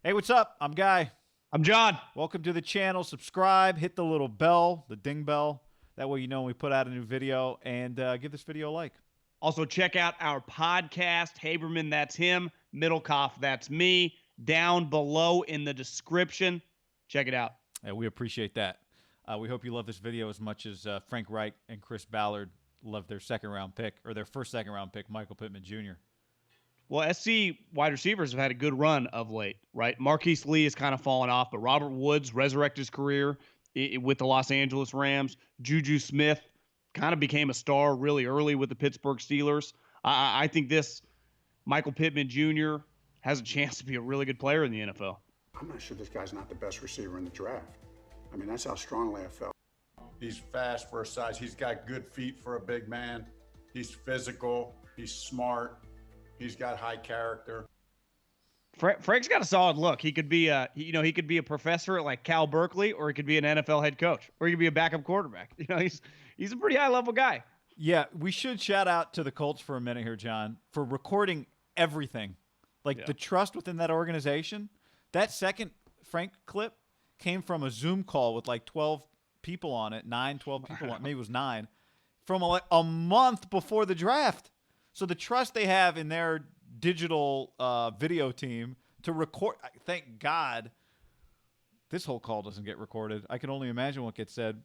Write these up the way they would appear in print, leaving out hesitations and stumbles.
Hey, what's up? I'm Guy. I'm John. Welcome to the channel. Subscribe, hit the little bell, the ding bell. That way you know when we put out a new video, and give this video a like. Also, check out our podcast. Haberman, that's him. Middlecoff, that's me. Down below in the description. Check it out. Yeah, we appreciate that. We hope you love this video as much as Frank Reich and Chris Ballard loved their second round pick, or their first second round pick, Michael Pittman Jr. Well, SC wide receivers have had a good run of late, right? Marquise Lee has kind of fallen off, but Robert Woods resurrected his career with the Los Angeles Rams. Juju Smith kind of became a star really early with the Pittsburgh Steelers. I think this Michael Pittman Jr. has a chance to be a really good player in the NFL. I'm not sure this guy's not the best receiver in the draft. I mean, that's how strongly I felt. He's fast for his size. He's got good feet for a big man. He's physical. He's smart. He's got high character. Frank's got a solid look. He could be he could be a professor at like Cal Berkeley, or he could be an NFL head coach, or he could be a backup quarterback. He's a pretty high level guy. Yeah, we should shout out to the Colts for a minute here, John, for recording everything. The trust within that organization. That second Frank clip came from a Zoom call with like 12 people on it, 12 people on it, maybe it was 9, from a month before the draft. So the trust they have in their digital video team to record, thank God this whole call doesn't get recorded. I can only imagine what gets said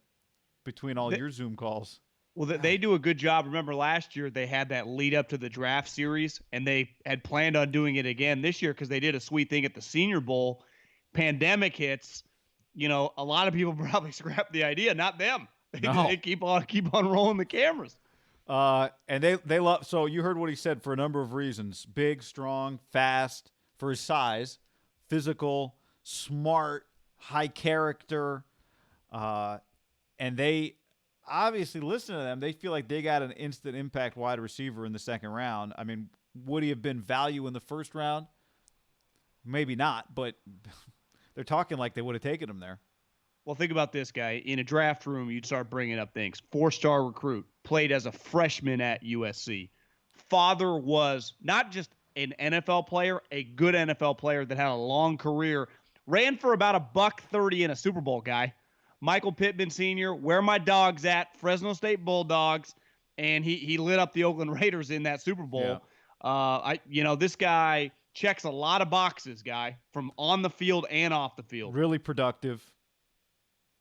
between all your Zoom calls. Well, they do a good job. Remember last year they had that lead up to the draft series, and they had planned on doing it again this year because they did a sweet thing at the Senior Bowl. Pandemic hits, a lot of people probably scrapped the idea, not them. No. They keep on rolling the cameras. And they love. So you heard what he said for a number of reasons: big, strong, fast for his size, physical, smart, high character, and they obviously listen to them. They feel like they got an instant impact wide receiver in the second round. I mean, would he have been value in the first round? Maybe not, but they're talking like they would have taken him there. Well, think about this guy. In a draft room, you'd start bringing up things. 4-star recruit, played as a freshman at USC. Father was not just an NFL player, a good NFL player that had a long career. Ran for about $130 in a Super Bowl, guy. Michael Pittman Sr., where my dog's at, Fresno State Bulldogs, and he lit up the Oakland Raiders in that Super Bowl. Yeah. This guy checks a lot of boxes, guy, from on the field and off the field. Really productive.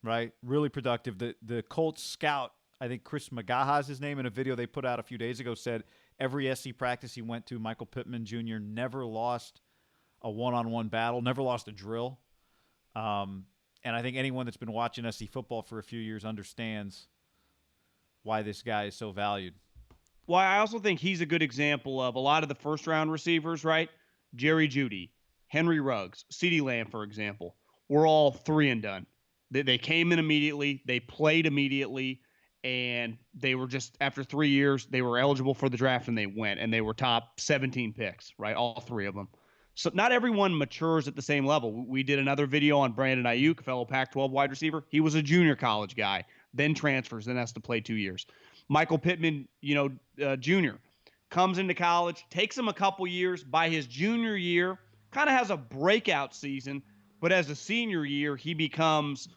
Right, really productive. The Colts scout, I think Chris Magaha's his name, in a video they put out a few days ago, said every SC practice he went to, Michael Pittman Jr. never lost a one-on-one battle, never lost a drill. And I think anyone that's been watching SC football for a few years understands why this guy is so valued. Well, I also think he's a good example of a lot of the first-round receivers, right? Jerry Jeudy, Henry Ruggs, CeeDee Lamb, for example, were all 3 and done. They came in immediately, they played immediately, and they were just, after 3 years, they were eligible for the draft, and they went, and they were top 17 picks, right? All 3 of them. So not everyone matures at the same level. We did another video on Brandon Ayuk, fellow Pac-12 wide receiver. He was a junior college guy, then transfers, then has to play 2 years. Michael Pittman, Jr., comes into college, takes him a couple years. By his junior year, kind of has a breakout season, but as a senior year, he becomes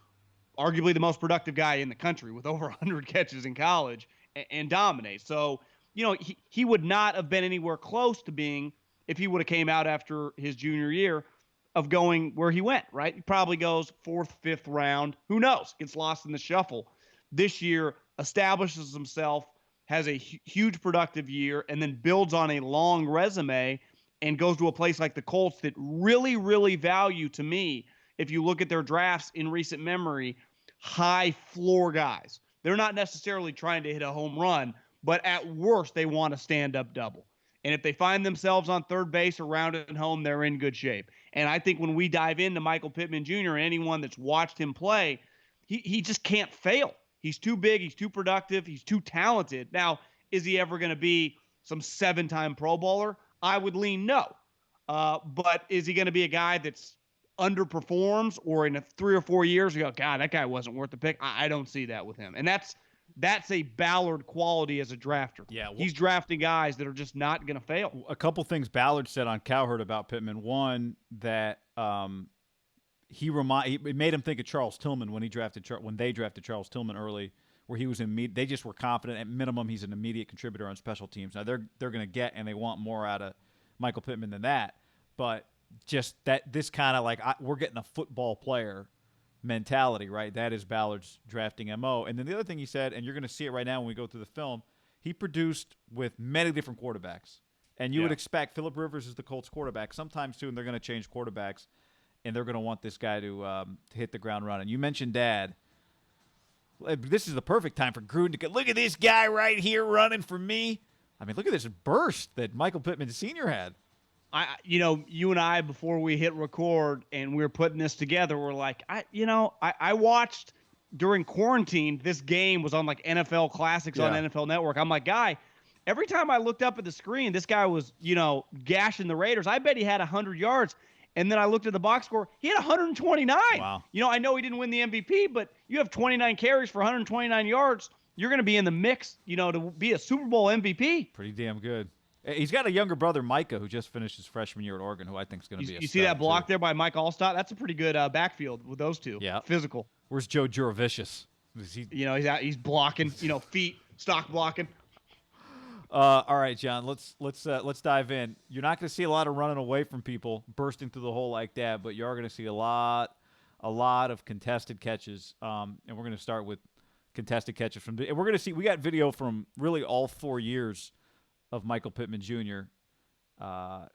arguably the most productive guy in the country with over 100 catches in college and dominates. So, he would not have been anywhere close to being, if he would have came out after his junior year, of going where he went, right? He probably goes 4th, 5th round. Who knows? Gets lost in the shuffle. This year, establishes himself, has a huge productive year, and then builds on a long resume and goes to a place like the Colts that really, really value, to me, if you look at their drafts in recent memory, high floor guys. They're not necessarily trying to hit a home run, but at worst, they want a stand-up double. And if they find themselves on third base or rounded home, they're in good shape. And I think when we dive into Michael Pittman Jr. and anyone that's watched him play, he just can't fail. He's too big. He's too productive. He's too talented. Now, is he ever going to be some 7-time Pro Bowler? I would lean no. But is he going to be a guy that's underperforms, or in 3 or 4 years you go, God, that guy wasn't worth the pick? I don't see that with him. And that's That's a Ballard quality as a drafter. Yeah, he's drafting guys that are just not going to fail. A couple things Ballard said on Cowherd about Pittman. One, that it made him think of Charles Tillman when they drafted Charles Tillman early, where he was they just were confident at minimum he's an immediate contributor on special teams. Now they're going to get and they want more out of Michael Pittman than that, but just that this kind of like we're getting a football player mentality, right? That is Ballard's drafting MO. And then the other thing he said, and you're going to see it right now when we go through the film, he produced with many different quarterbacks. And you would expect Phillip Rivers is the Colts quarterback. Sometime soon they're going to change quarterbacks, and they're going to want this guy to hit the ground running. You mentioned Dad. This is the perfect time for Gruden to go, look at this guy right here running for me. I mean, look at this burst that Michael Pittman Sr. had. You and I, before we hit record and we were putting this together, we're like, I watched during quarantine, this game was on like NFL Classics on NFL Network. I'm like, guy, every time I looked up at the screen, this guy was, gashing the Raiders. I bet he had 100 yards. And then I looked at the box score. He had 129. Wow. I know he didn't win the MVP, but you have 29 carries for 129 yards. You're going to be in the mix, to be a Super Bowl MVP. Pretty damn good. He's got a younger brother, Micah, who just finished his freshman year at Oregon, who I think is going to be a You see that block too. there by Mike Allstott? That's a pretty good backfield with those two. Yeah. Physical. Where's Joe Juravicious? He's blocking, feet, stock blocking. All right, John, let's dive in. You're not going to see a lot of running away from people, bursting through the hole like that, but you are going to see a lot of contested catches, and we're going to start with contested catches and we're going to see. We got video from really all 4 years of Michael Pittman Jr.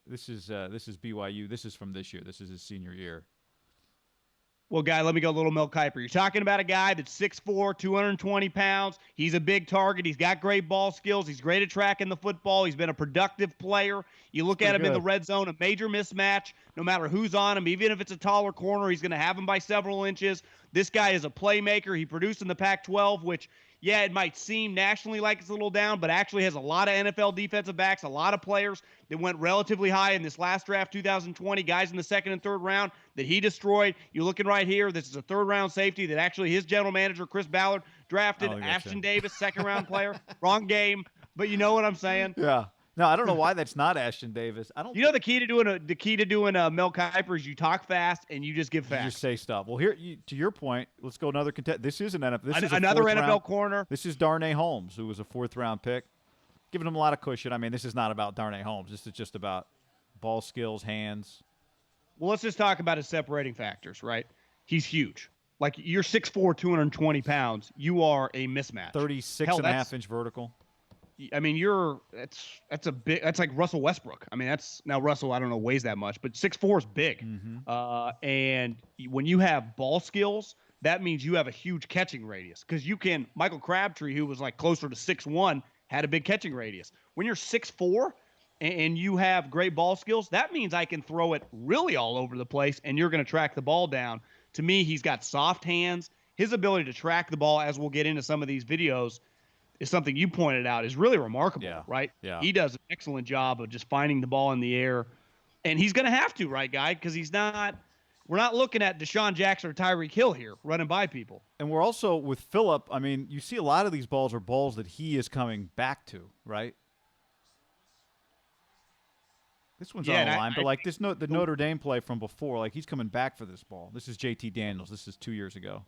This is BYU. This is from this year. This is his senior year. Well, guy, let me go a little Mel Kiper. You're talking about a guy that's 6'4", 220 pounds. He's a big target. He's got great ball skills. He's great at tracking the football. He's been a productive player. You look at him in the red zone, a major mismatch. No matter who's on him, even if it's a taller corner, he's going to have him by several inches. This guy is a playmaker. He produced in the Pac-12, which, it might seem nationally like it's a little down, but actually has a lot of NFL defensive backs, a lot of players that went relatively high in this last draft, 2020, guys in the second and third round that he destroyed. You're looking right here. This is a third-round safety that actually his general manager, Chris Ballard, drafted. Ashton Davis, second-round player. Wrong game, but you know what I'm saying? Yeah. No, I don't know why that's not Ashton Davis. The key to doing a Mel Kiper is you talk fast and you just give facts. You just say stuff. Well, here to your point, let's go another contest. This is an NFL. This is another NFL round corner. This is Darnay Holmes, who was a 4th-round pick, giving him a lot of cushion. I mean, this is not about Darnay Holmes. This is just about ball skills, hands. Well, let's just talk about his separating factors, right? He's huge. Like, you're 6'4", 220 pounds. You are a mismatch. 36.5-inch vertical. I mean, that's like Russell Westbrook. I mean, now Russell, I don't know, weighs that much, but 6'4" is big. Mm-hmm. And when you have ball skills, that means you have a huge catching radius. Because Michael Crabtree, who was like closer to 6'1", had a big catching radius. When you're 6'4", and you have great ball skills, that means I can throw it really all over the place, and you're going to track the ball down. To me, he's got soft hands. His ability to track the ball, as we'll get into some of these videos, is something you pointed out is really remarkable, right? Yeah. He does an excellent job of just finding the ball in the air. And he's going to have to, right, guy? Because we're not looking at Deshaun Jackson or Tyreek Hill here running by people. And we're also, with Phillip, I mean, you see a lot of these balls are balls that he is coming back to, right? This one's on the line, but like the Notre Dame play from before, like he's coming back for this ball. This is JT Daniels. This is 2 years ago.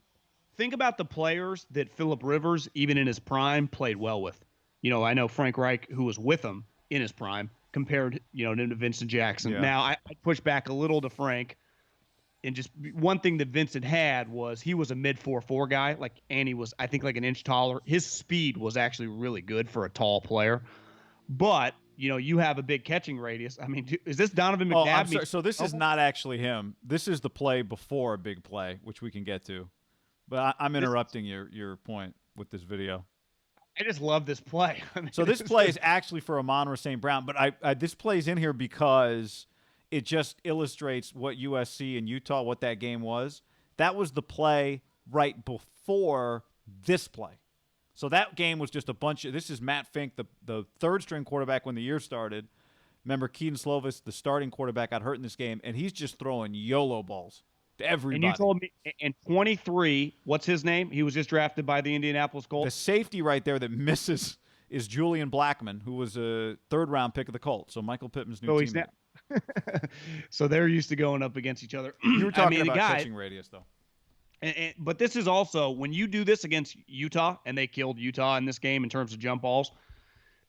Think about the players that Phillip Rivers, even in his prime, played well with. I know Frank Reich, who was with him in his prime, compared, to Vincent Jackson. Yeah. Now, I push back a little to Frank. And just one thing that Vincent had was he was a mid-4'4" guy. And he was, I think, like an inch taller. His speed was actually really good for a tall player. But, you have a big catching radius. I mean, is this Donovan McNabb? Oh, I'm sorry. So this is not actually him. This is the play before a big play, which we can get to. But I'm interrupting your point with this video. I just love this play. So this play is actually for Amon-Ra St. Brown, but this play's in here because it just illustrates what USC and Utah, what that game was. That was the play right before this play. So that game was just a bunch of – this is Matt Fink, the third-string quarterback when the year started. Remember, Keaton Slovis, the starting quarterback, got hurt in this game, and he's just throwing YOLO balls. Everybody. And you told me in 23, what's his name? He was just drafted by the Indianapolis Colts. The safety right there that misses is Julian Blackmon, who was a third-round pick of the Colts. So Michael Pittman's new teammate. So they're used to going up against each other. You were talking about catching radius, though. But this is also, when you do this against Utah, and they killed Utah in this game in terms of jump balls,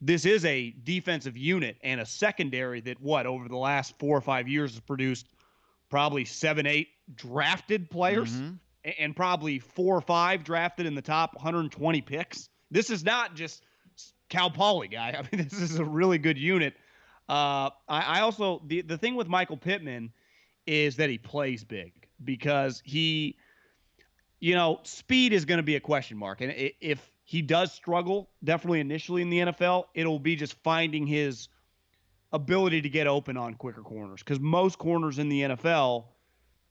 this is a defensive unit and a secondary that, over the last 4 or 5 years has produced probably 7, 8 drafted players and probably 4 or 5 drafted in the top 120 picks. This is not just Cal Poly guy. I mean, this is a really good unit. I also, the thing with Michael Pittman is that he plays big because he, speed is going to be a question mark. And if he does struggle, definitely initially in the NFL, it'll be just finding his ability to get open on quicker corners, because most corners in the NFL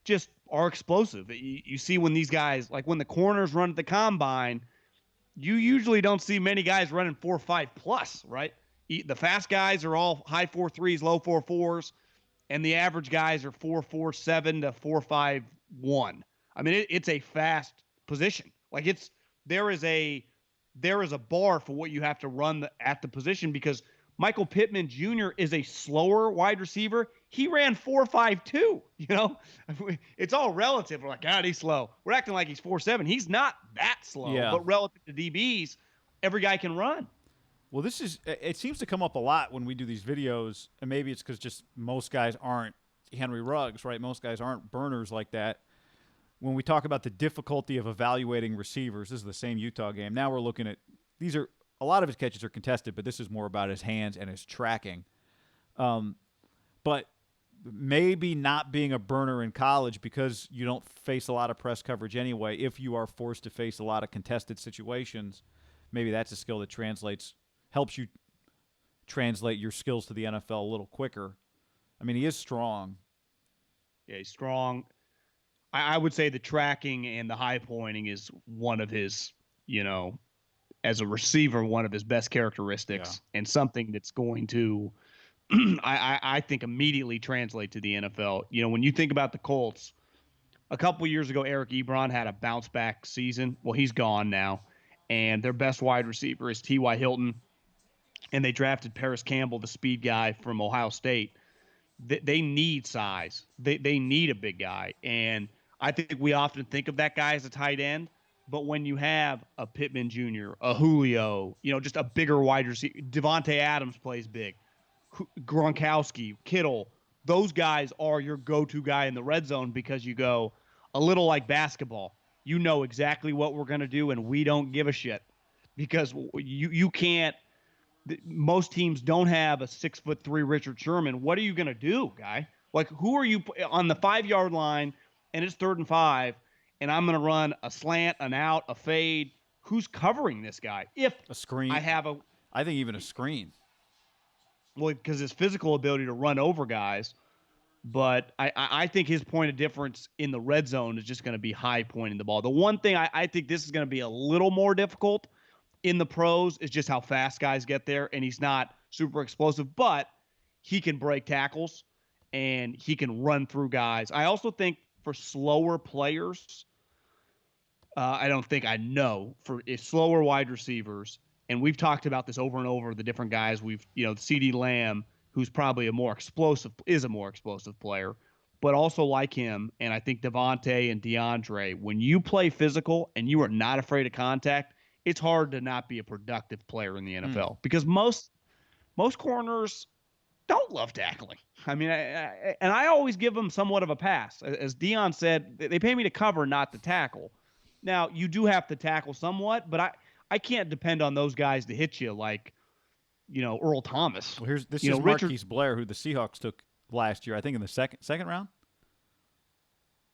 just are explosive. You see when these guys, like when the corners run at the combine, you usually don't see many guys running 4.5 plus, right? The fast guys are all high 4.3s, low 4.4s, and the average guys are 4.47 to 4.51. I mean, it's a fast position. Like there is a bar for what you have to run at the position, because Michael Pittman Jr. is a slower wide receiver. He ran 4.52. It's all relative. We're like, God, he's slow. We're acting like he's 4.7. He's not that slow, but relative to DBs, every guy can run. Well, it seems to come up a lot when we do these videos, and maybe it's because just most guys aren't Henry Ruggs, right? Most guys aren't burners like that. When we talk about the difficulty of evaluating receivers, this is the same Utah game. Now we're looking at a lot of his catches are contested, but this is more about his hands and his tracking. But maybe not being a burner in college, because you don't face a lot of press coverage anyway. If you are forced to face a lot of contested situations, maybe that's a skill that helps you translate your skills to the NFL a little quicker. I mean, he is strong. Yeah, he's strong. I would say the tracking and the high pointing is one of his, as a receiver, one of his best characteristics, and something that's going to, I think, immediately translate to the NFL. When you think about the Colts, a couple years ago, Eric Ebron had a bounce back season. Well, he's gone now, and their best wide receiver is T.Y. Hilton, and they drafted Paris Campbell, the speed guy from Ohio State. They need size. They need a big guy, and I think we often think of that guy as a tight end, but when you have a Pittman Jr., a Julio, just a bigger wide receiver, Devontae Adams plays big, Gronkowski, Kittle, those guys are your go-to guy in the red zone, because you go a little like basketball. You know exactly what we're going to do, and we don't give a shit, because you can't. Most teams don't have a 6'3" Richard Sherman. What are you going to do, guy? Like, who are you on the 5-yard line? And it's 3rd and 5, and I'm going to run a slant, an out, a fade. Who's covering this guy? If a screen, I think even a screen. Well, because his physical ability to run over guys, but I think his point of difference in the red zone is just going to be high pointing the ball. The one thing I think this is going to be a little more difficult in the pros is just how fast guys get there, and he's not super explosive, but he can break tackles and he can run through guys. I also think for slower players, for slower wide receivers, and we've talked about this over and over, the different guys CeeDee Lamb, who's probably a more explosive player, but also like him, and I think Devontae and DeAndre, when you play physical and you are not afraid of contact, it's hard to not be a productive player in the NFL, because most corners don't love tackling. I mean, I always give them somewhat of a pass. As Dion said, they pay me to cover, not to tackle. Now, you do have to tackle somewhat, but I can't depend on those guys to hit you like, Earl Thomas. Well, this is Marquise Blair, who the Seahawks took last year, I think in the second round.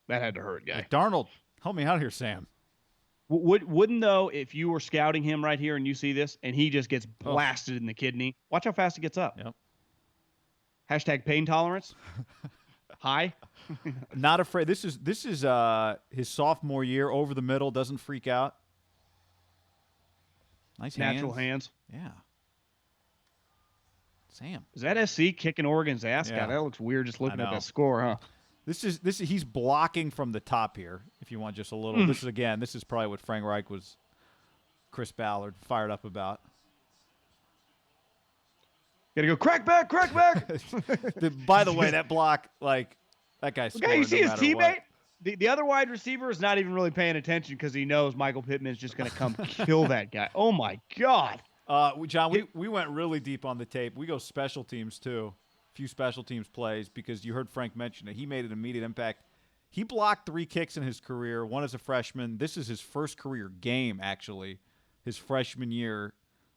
That had to hurt, guy. Darnold, help me out here, Sam. Wouldn't, though, if you were scouting him right here and you see this and he just gets blasted in the kidney, watch how fast he gets up. Yep. Hashtag pain tolerance. High. Not afraid. This is his sophomore year, over the middle, doesn't freak out. Nice natural hands. Yeah. Sam. Is that SC kicking Oregon's ass? Yeah. God, that looks weird just looking at that score, huh? This is he's blocking from the top here. If you want just a little, this is probably what Frank Reich was, Chris Ballard fired up about. Gotta go crack back. By the way, that block, like that guy scored. Okay, you see no his matter teammate. What. The other wide receiver is not even really paying attention because he knows Michael Pittman is just going to come kill that guy. Oh my God. John, we went really deep on the tape. We go special teams too. A few special teams plays because you heard Frank mention it. He made an immediate impact. He blocked 3 kicks in his career, one as a freshman. This is his first career game, actually, his freshman year.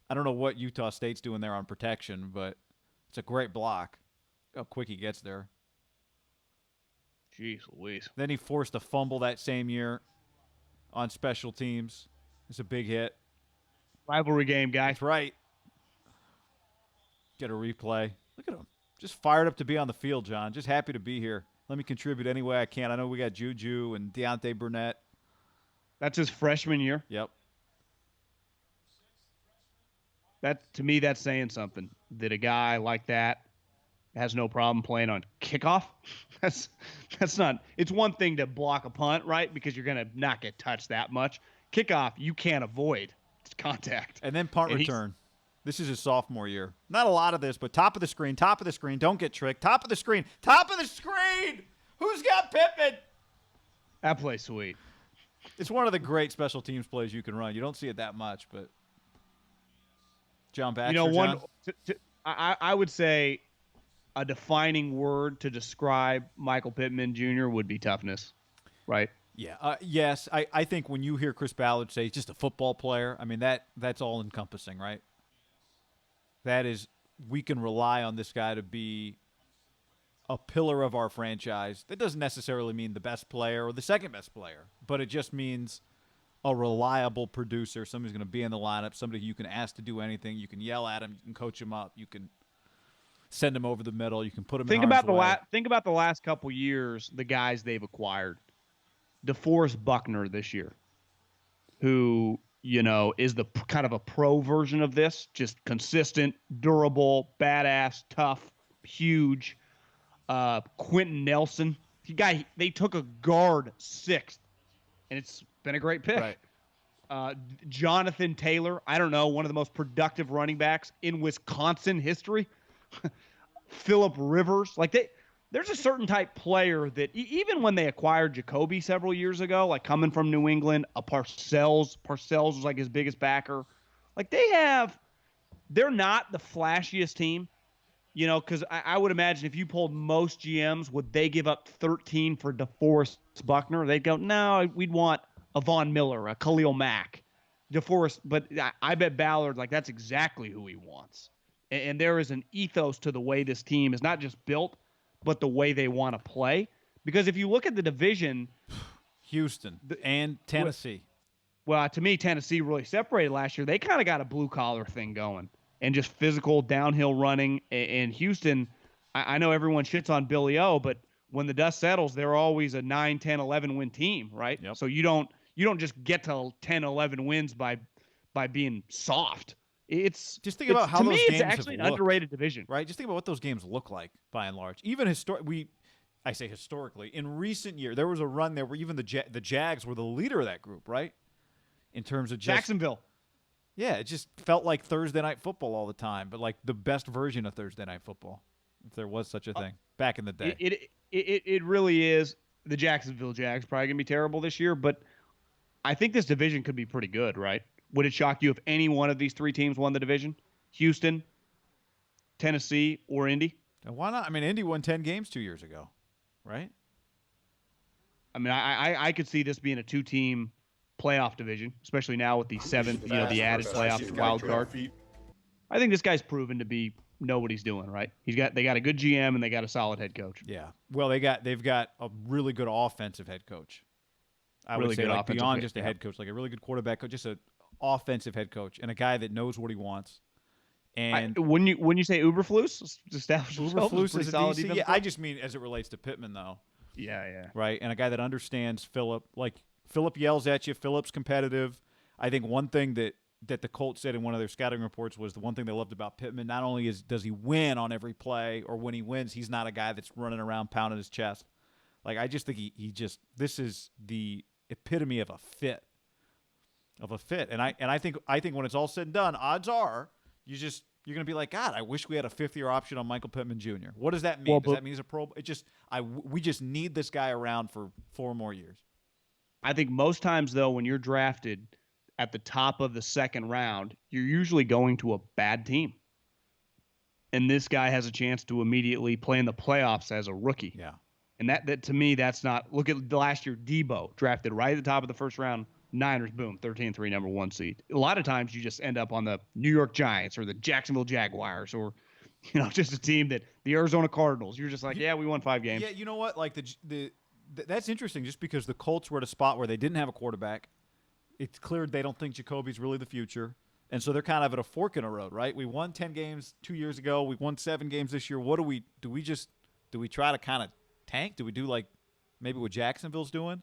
I don't know what Utah State's doing there on protection, but it's a great block. How quick he gets there. Jeez Louise. Then he forced a fumble that same year on special teams. It's a big hit. Rivalry game, guy. That's right. Get a replay. Look at him. Just fired up to be on the field, John. Just happy to be here. Let me contribute any way I can. I know we got Juju and Deontay Burnett. That's his freshman year. Yep. To me, that's saying something. That a guy like that has no problem playing on kickoff. That's not. It's one thing to block a punt, right? Because you're gonna not get touched that much. Kickoff, you can't avoid. It's contact. And then punt return. This is his sophomore year. Not a lot of this, but top of the screen. Don't get tricked. Top of the screen. Who's got Pittman? That play's sweet. It's one of the great special teams plays you can run. You don't see it that much, but John Baxter. I would say a defining word to describe Michael Pittman Jr. would be toughness, right? Yeah. Yes. I think when you hear Chris Ballard say he's just a football player, I mean that's all encompassing, right? That is, we can rely on this guy to be a pillar of our franchise. That doesn't necessarily mean the best player or the second best player, but it just means a reliable producer, somebody who's going to be in the lineup, somebody who you can ask to do anything. You can yell at him, you can coach him up, you can send him over the middle, you can put him in harm's way. Think about the last couple years, the guys they've acquired. DeForest Buckner this year, who, is the kind of a pro version of this, just consistent, durable, badass, tough, huge. Quentin Nelson, they took a guard 6th, and it's been a great pick. Right. Jonathan Taylor, I don't know, one of the most productive running backs in Wisconsin history. Phillip Rivers, there's a certain type player that even when they acquired Jacoby several years ago, like coming from New England, a Parcells was like his biggest backer. They're not the flashiest team, because I would imagine if you pulled most GMs, would they give up 13 for DeForest Buckner? They'd go, no, we'd want a Von Miller, a Khalil Mack, DeForest. But I bet Ballard, that's exactly who he wants. And there is an ethos to the way this team is not just built, but the way they want to play. Because if you look at the division, Houston and Tennessee. Well, to me, Tennessee really separated last year. They kind of got a blue-collar thing going and just physical downhill running. And Houston, I know everyone shits on Billy O, but when the dust settles, they're always a 9, 10, 11-win team, right? Yep. So you don't just get to 10, 11 wins by being soft. Just think about how those games it's actually an underrated division, right? Just think about what those games look like by and large. Even historically, in recent year, there was a run there where even the Jags were the leader of that group, right? In terms of Jacksonville. Yeah, it just felt like Thursday night football all the time, but like the best version of Thursday night football, if there was such a thing back in the day. It really is. The Jacksonville Jags probably gonna be terrible this year, but I think this division could be pretty good, right? Would it shock you if any one of these 3 teams won the division? Houston, Tennessee, or Indy? And why not? I mean, Indy won 10 games 2 years ago, right? I mean, I could see this being a 2-team playoff division, especially now with the 7th, the added playoff wild card. I think this guy's proven to know what he's doing, right? They got a good GM and they got a solid head coach. Yeah. Well, they've got a really good offensive head coach. I would say beyond just a head coach, like a really good quarterback coach, just a offensive head coach and a guy that knows what he wants. And when you say Uberflus, Uberflus is a DC. Yeah, I just mean as it relates to Pittman, though. Yeah. Right, and a guy that understands Phillip. Like Phillip yells at you. Phillip's competitive. I think one thing that the Colts said in one of their scouting reports was the one thing they loved about Pittman. Not only does he win on every play, or when he wins, he's not a guy that's running around pounding his chest. Like, I just think this is the epitome of a fit. And I think when it's all said and done, odds are you're going to be like, God, I wish we had a 5th-year option on Michael Pittman Jr. What does that mean? Well, does that mean he's a pro? We just need this guy around for 4 more years. I think most times, though, when you're drafted at the top of the 2nd round, you're usually going to a bad team. And this guy has a chance to immediately play in the playoffs as a rookie. Yeah. And that to me, that's not – look at the last year, Debo, drafted right at the top of the 1st round. Niners, boom, 13-3, number 1 seed. A lot of times you just end up on the New York Giants or the Jacksonville Jaguars or, just a team that the Arizona Cardinals. You're just like, yeah, we won 5 games. Yeah, you know what? Like that's interesting just because the Colts were at a spot where they didn't have a quarterback. It's clear they don't think Jacoby's really the future. And so they're kind of at a fork in the road, right? We won 10 games 2 years ago. We won 7 games this year. What do we – do we try to kind of tank? Do we do like maybe what Jacksonville's doing?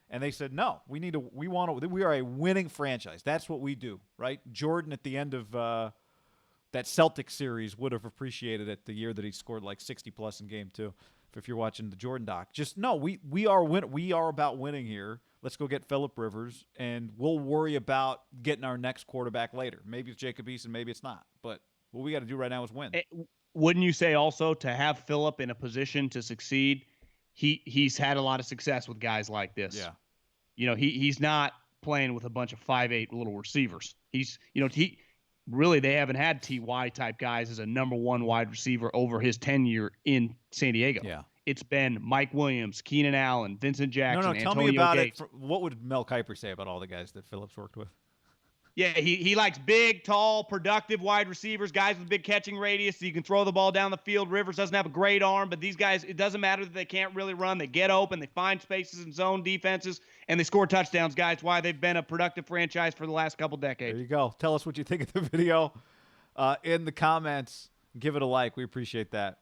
And they said, no, we are a winning franchise. That's what we do, right? Jordan at the end of that Celtics series would have appreciated it the year that he scored like 60-plus in game 2, if you're watching the Jordan doc. Just, no, we are about winning here. Let's go get Phillip Rivers, and we'll worry about getting our next quarterback later. Maybe it's Jacob Eason, maybe it's not. But what we got to do right now is win. Wouldn't you say also to have Phillip in a position to succeed – he's had a lot of success with guys like this. Yeah. He's not playing with a bunch of 5'8" little receivers. He's, they haven't had T.Y. type guys as a number 1 wide receiver over his tenure in San Diego. Yeah. It's been Mike Williams, Keenan Allen, Vincent Jackson, Tell Antonio me about Gates. it. What would Mel Kiper say about all the guys that Phillips worked with? Yeah, he likes big, tall, productive wide receivers, guys with big catching radius so you can throw the ball down the field. Rivers doesn't have a great arm, but these guys, it doesn't matter that they can't really run. They get open, they find spaces in zone defenses, and they score touchdowns, guys. Why they've been a productive franchise for the last couple decades. There you go. Tell us what you think of the video in the comments. Give it a like. We appreciate that.